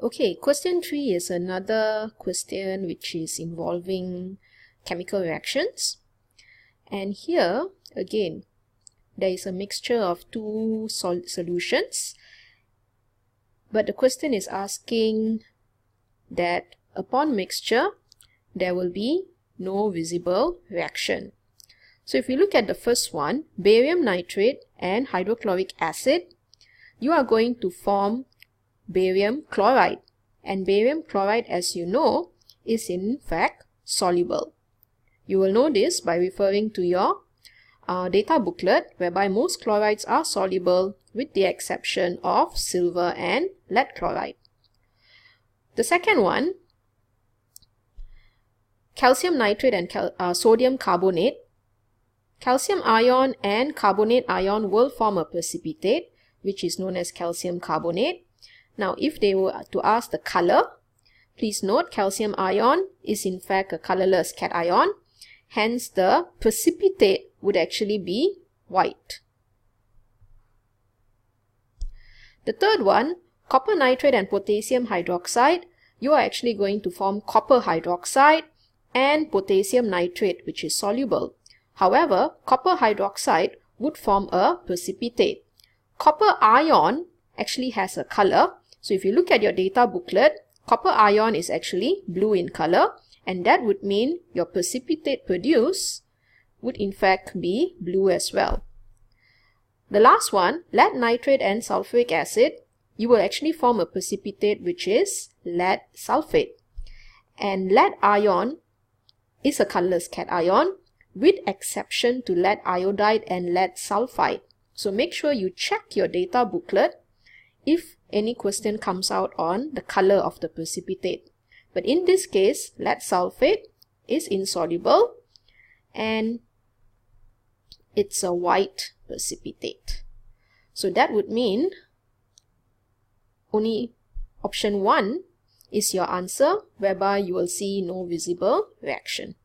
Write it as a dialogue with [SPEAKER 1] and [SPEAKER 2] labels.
[SPEAKER 1] Okay, question 3 is another question which is involving chemical reactions. And here, again, there is a mixture of two solutions. But the question is asking that upon mixture, there will be no visible reaction. So if we look at the first one, barium nitrate and hydrochloric acid, you are going to form barium chloride. And barium chloride, as you know, is in fact soluble. You will know this by referring to your data booklet, whereby most chlorides are soluble with the exception of silver and lead chloride. The second one, calcium nitrate and sodium carbonate. Calcium ion and carbonate ion will form a precipitate, which is known as calcium carbonate. Now, if they were to ask the color, please note calcium ion is in fact a colorless cation. Hence, the precipitate would actually be white. The third one, copper nitrate and potassium hydroxide, you are actually going to form copper hydroxide and potassium nitrate, which is soluble. However, copper hydroxide would form a precipitate. Copper ion actually has a color. So if you look at your data booklet, copper ion is actually blue in color, and that would mean your precipitate produced would in fact be blue as well. The last one, lead nitrate and sulfuric acid, you will actually form a precipitate which is lead sulfate. And lead ion is a colorless cation with exception to lead iodide and lead sulfide. So make sure you check your data booklet if any question comes out on the color of the precipitate. But in this case, lead sulfate is insoluble and it's a white precipitate. So that would mean only option 1 is your answer, whereby you will see no visible reaction.